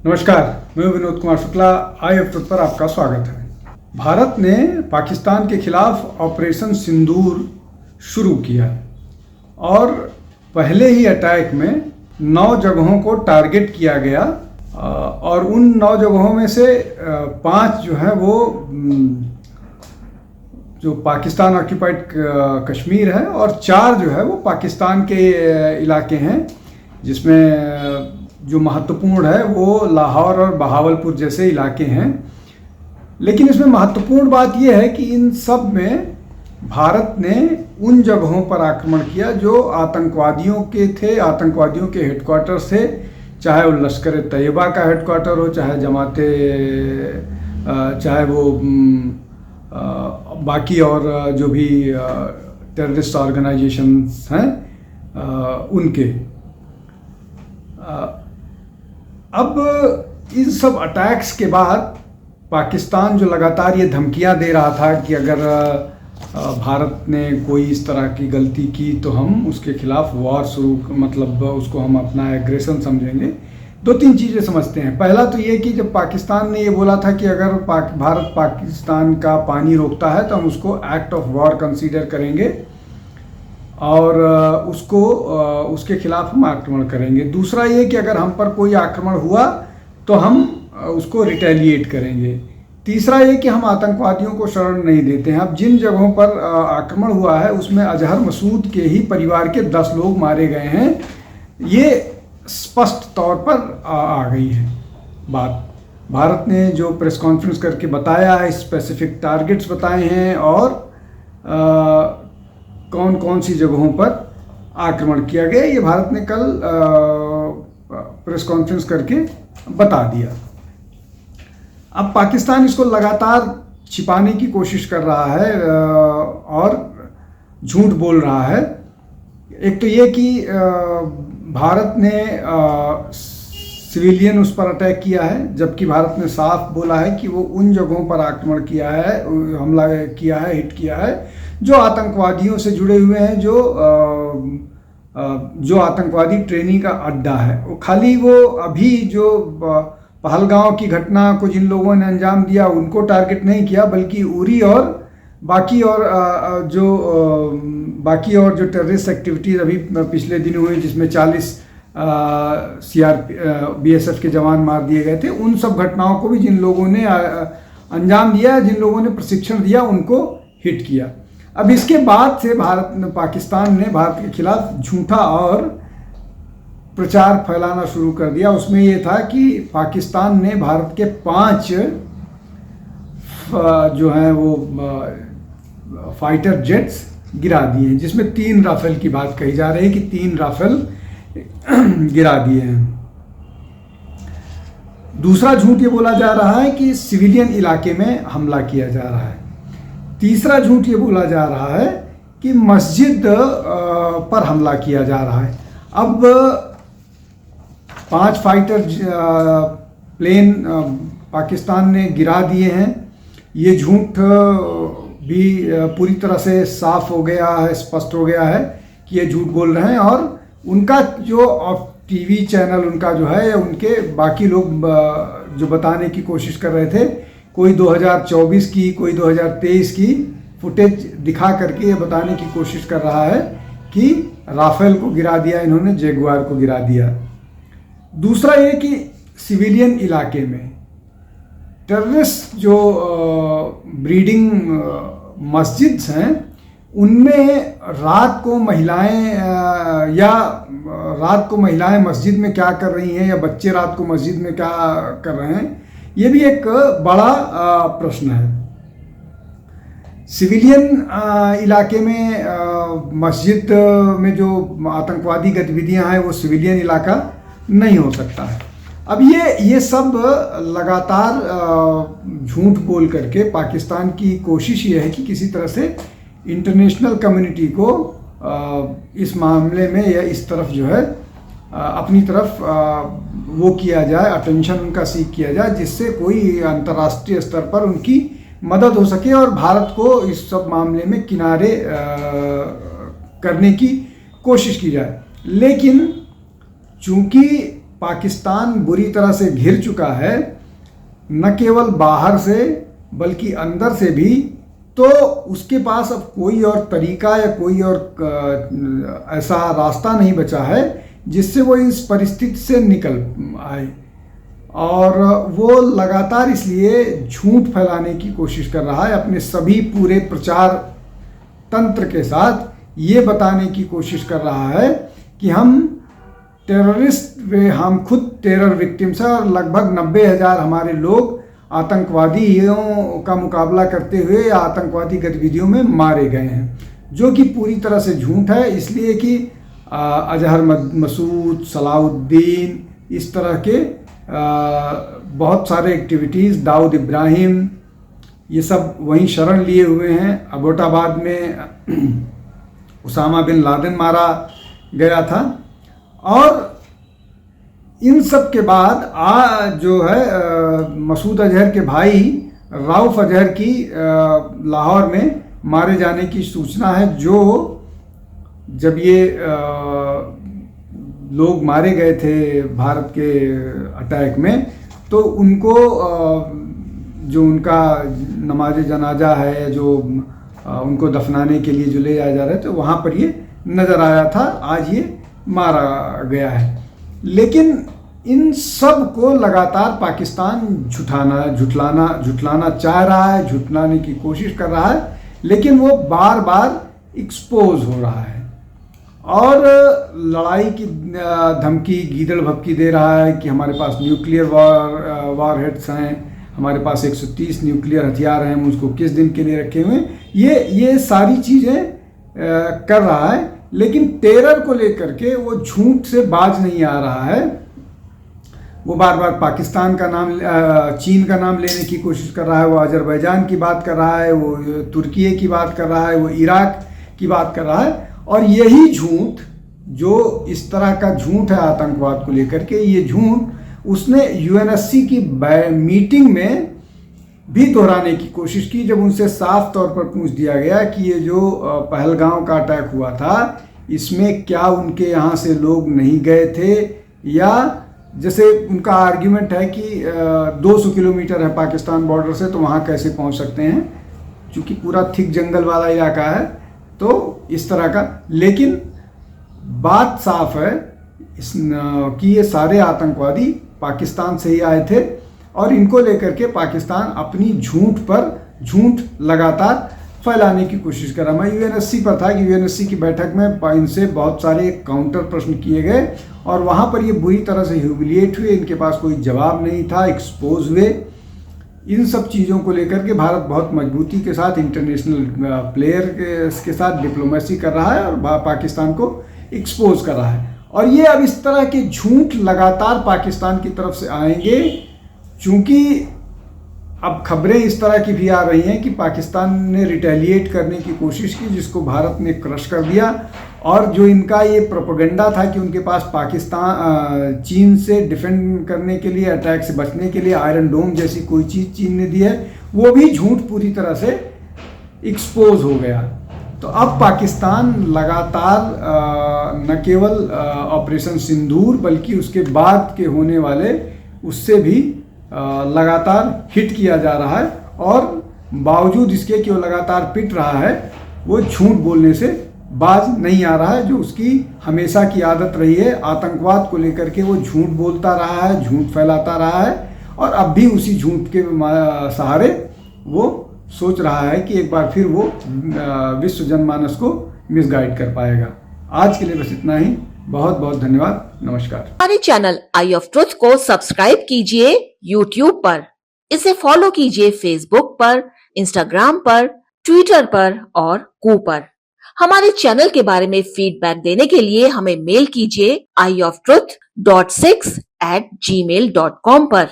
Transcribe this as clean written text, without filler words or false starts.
नमस्कार, मैं विनोद कुमार शुक्ला। IF पर आपका स्वागत है। भारत ने पाकिस्तान के खिलाफ ऑपरेशन सिंदूर शुरू किया और पहले ही अटैक में 9 जगहों को टारगेट किया गया और उन 9 जगहों में से 5 जो है वो जो पाकिस्तान ऑक्यूपाइड कश्मीर है और 4 जो है वो पाकिस्तान के इलाके हैं, जिसमें जो महत्वपूर्ण है वो लाहौर और बहावलपुर जैसे इलाके हैं। लेकिन इसमें महत्वपूर्ण बात यह है कि इन सब में भारत ने उन जगहों पर आक्रमण किया जो आतंकवादियों के थे, आतंकवादियों के हेडक्वार्टर्स थे, चाहे वो लश्कर तैयबा का हेडक्वार्टर हो, चाहे वो बाकी और जो भी टेररिस्ट ऑर्गेनाइजेशंस हैं उनके। अब इन सब अटैक्स के बाद पाकिस्तान जो लगातार ये धमकियां दे रहा था कि अगर भारत ने कोई इस तरह की गलती की तो हम उसके खिलाफ वॉर मतलब उसको हम अपना एग्रेशन समझेंगे। 2-3 चीज़ें समझते हैं। पहला तो ये कि जब पाकिस्तान ने ये बोला था कि अगर भारत पाकिस्तान का पानी रोकता है तो हम उसको एक्ट ऑफ वॉर कंसीडर करेंगे और उसके खिलाफ हम आक्रमण करेंगे। दूसरा ये कि अगर हम पर कोई आक्रमण हुआ तो हम उसको रिटेलिएट करेंगे। तीसरा ये कि हम आतंकवादियों को शरण नहीं देते हैं। अब जिन जगहों पर आक्रमण हुआ है उसमें अजहर मसूद के ही परिवार के 10 लोग मारे गए हैं, ये स्पष्ट तौर पर आ गई है बात। भारत ने जो प्रेस कॉन्फ्रेंस करके बताया है, स्पेसिफिक टारगेट्स बताए हैं और कौन कौन सी जगहों पर आक्रमण किया गया, ये भारत ने कल प्रेस कॉन्फ्रेंस करके बता दिया। अब पाकिस्तान इसको लगातार छिपाने की कोशिश कर रहा है और झूठ बोल रहा है। एक तो ये कि भारत ने सिविलियन उस पर अटैक किया है, जबकि भारत ने साफ बोला है कि वो उन जगहों पर आक्रमण किया है, हमला किया है, हिट किया है जो आतंकवादियों से जुड़े हुए हैं, जो आतंकवादी ट्रेनिंग का अड्डा है। वो खाली वो अभी जो पहलगांव की घटना को जिन लोगों ने अंजाम दिया उनको टारगेट नहीं किया, बल्कि उरी और बाकी और जो टेररिस्ट एक्टिविटीज़ अभी पिछले दिन हुई जिसमें 40 BSF के जवान मार दिए गए थे, उन सब घटनाओं को भी जिन लोगों ने अंजाम दिया, जिन लोगों ने प्रशिक्षण दिया, उनको हिट किया। अब इसके बाद से पाकिस्तान ने भारत के खिलाफ झूठा और प्रचार फैलाना शुरू कर दिया। उसमें ये था कि पाकिस्तान ने भारत के 5 जो हैं वो फाइटर जेट्स गिरा दिए हैं, जिसमें 3 राफेल की बात कही जा रही है कि 3 राफेल गिरा दिए हैं। दूसरा झूठ ये बोला जा रहा है कि सिविलियन इलाके में हमला किया जा रहा है। तीसरा झूठ ये बोला जा रहा है कि मस्जिद पर हमला किया जा रहा है। अब 5 फाइटर प्लेन पाकिस्तान ने गिरा दिए हैं। ये झूठ भी पूरी तरह से साफ हो गया है, स्पष्ट हो गया है कि ये झूठ बोल रहे हैं। और उनका जो टीवी चैनल उनका जो है, उनके बाकी लोग जो बताने की कोशिश कर रहे थे, कोई 2024 की, कोई 2023 की फुटेज दिखा करके ये बताने की कोशिश कर रहा है कि राफेल को गिरा दिया इन्होंने, जगुआर को गिरा दिया। दूसरा ये कि सिविलियन इलाके में टेररिस्ट जो ब्रीडिंग मस्जिद्स हैं उनमें रात को महिलाएं मस्जिद में क्या कर रही हैं, या बच्चे रात को मस्जिद में क्या कर रहे हैं, ये भी एक बड़ा प्रश्न है। सिविलियन इलाके में मस्जिद में जो आतंकवादी गतिविधियां हैं वो सिविलियन इलाका नहीं हो सकता है। अब ये सब लगातार झूठ बोल करके पाकिस्तान की कोशिश ये है कि किसी तरह से इंटरनेशनल कम्युनिटी को इस मामले में या इस तरफ जो है अपनी तरफ वो किया जाए, अटेंशन उनका सीख किया जाए, जिससे कोई अंतर्राष्ट्रीय स्तर पर उनकी मदद हो सके और भारत को इस सब मामले में किनारे करने की कोशिश की जाए। लेकिन चूंकि पाकिस्तान बुरी तरह से घिर चुका है, न केवल बाहर से बल्कि अंदर से भी, तो उसके पास अब कोई और तरीका या कोई और ऐसा रास्ता नहीं बचा है जिससे वो इस परिस्थिति से निकल आए। और वो लगातार इसलिए झूठ फैलाने की कोशिश कर रहा है, अपने सभी पूरे प्रचार तंत्र के साथ ये बताने की कोशिश कर रहा है कि हम टेररिस्ट, हम खुद टेरर विक्टिम्स हैं और लगभग 90,000 हमारे लोग आतंकवादियों का मुकाबला करते हुए आतंकवादी गतिविधियों में मारे गए हैं, जो कि पूरी तरह से झूठ है। इसलिए कि अजहर मसूद, सलाउद्दीन, इस तरह के बहुत सारे एक्टिविटीज़, दाऊद इब्राहिम, ये सब वहीं शरण लिए हुए हैं। अबोटाबाद में उसामा बिन लादेन मारा गया था। और इन सब के बाद जो है मसूद अजहर के भाई राउफ अजहर की लाहौर में मारे जाने की सूचना है। जो जब ये लोग मारे गए थे भारत के अटैक में, तो उनको जो उनका नमाज जनाजा है, जो उनको दफनाने के लिए जो ले जाया जा रहा है, तो वहाँ पर ये नज़र आया था। आज ये मारा गया है। लेकिन इन सब को लगातार पाकिस्तान झुठलाना चाह रहा है, झुठलाने की कोशिश कर रहा है, लेकिन वो बार बार एक्सपोज हो रहा है और लड़ाई की धमकी गीदड़ भपकी दे रहा है कि हमारे पास न्यूक्लियर वार हेड्स हैं, हमारे पास 130 न्यूक्लियर हथियार हैं, हम उसको किस दिन के लिए रखे हुए हैं। ये सारी चीज़ें कर रहा है, लेकिन टेरर को लेकर के वो झूठ से बाज नहीं आ रहा है। वो बार बार पाकिस्तान का नाम, चीन का नाम लेने की कोशिश कर रहा है, वो अजरबैजान की बात कर रहा है, वो तुर्की की बात कर रहा है, वो इराक की बात कर रहा है। और यही झूठ, जो इस तरह का झूठ है आतंकवाद को लेकर के, ये झूठ उसने यूएनएससी की मीटिंग में भी दोहराने की कोशिश की, जब उनसे साफ तौर पर पूछ दिया गया कि ये जो पहलगांव का अटैक हुआ था, इसमें क्या उनके यहाँ से लोग नहीं गए थे, या जैसे उनका आर्ग्यूमेंट है कि 200 किलोमीटर है पाकिस्तान बॉर्डर से, तो वहाँ कैसे पहुँच सकते हैं, क्योंकि पूरा थिक जंगल वाला इलाका है, तो इस तरह का। लेकिन बात साफ है कि ये सारे आतंकवादी पाकिस्तान से ही आए थे, और इनको लेकर के पाकिस्तान अपनी झूठ पर झूठ लगातार फैलाने की कोशिश कर रहा। मैं यूएनएससी पर था कि यूएनएससी की बैठक में इनसे बहुत सारे काउंटर प्रश्न किए गए, और वहाँ पर ये बुरी तरह से ह्यूमिलिएट हुए, इनके पास कोई जवाब नहीं था, एक्सपोज हुए। इन सब चीज़ों को लेकर के भारत बहुत मजबूती के साथ इंटरनेशनल प्लेयर के साथ डिप्लोमेसी कर रहा है और पाकिस्तान को एक्सपोज कर रहा है। और ये अब इस तरह के झूठ लगातार पाकिस्तान की तरफ से आएंगे, चूँकि अब खबरें इस तरह की भी आ रही हैं कि पाकिस्तान ने रिटेलिएट करने की कोशिश की, जिसको भारत ने क्रश कर दिया। और जो इनका ये प्रोपेगेंडा था कि उनके पास पाकिस्तान चीन से डिफेंड करने के लिए, अटैक से बचने के लिए आयरन डोम जैसी कोई चीज़ चीन ने दी है, वो भी झूठ पूरी तरह से एक्सपोज हो गया। तो अब पाकिस्तान लगातार न केवल ऑपरेशन सिंदूर, बल्कि उसके बाद के होने वाले उससे भी लगातार हिट किया जा रहा है, और बावजूद इसके कि वो लगातार पिट रहा है, वो झूठ बोलने से बाज नहीं आ रहा है, जो उसकी हमेशा की आदत रही है। आतंकवाद को लेकर के वो झूठ बोलता रहा है, झूठ फैलाता रहा है, और अब भी उसी झूठ के सहारे वो सोच रहा है कि एक बार फिर वो विश्व जनमानस को मिसगाइड कर पाएगा। आज के लिए बस इतना ही। बहुत बहुत धन्यवाद। नमस्कार। हमारे चैनल आई ऑफ ट्रुथ को सब्सक्राइब कीजिए YouTube पर, इसे फॉलो कीजिए Facebook पर, Instagram पर, Twitter पर और Ku पर। हमारे चैनल के बारे में फीडबैक देने के लिए हमें मेल कीजिए ioftruth.6@gmail.com पर।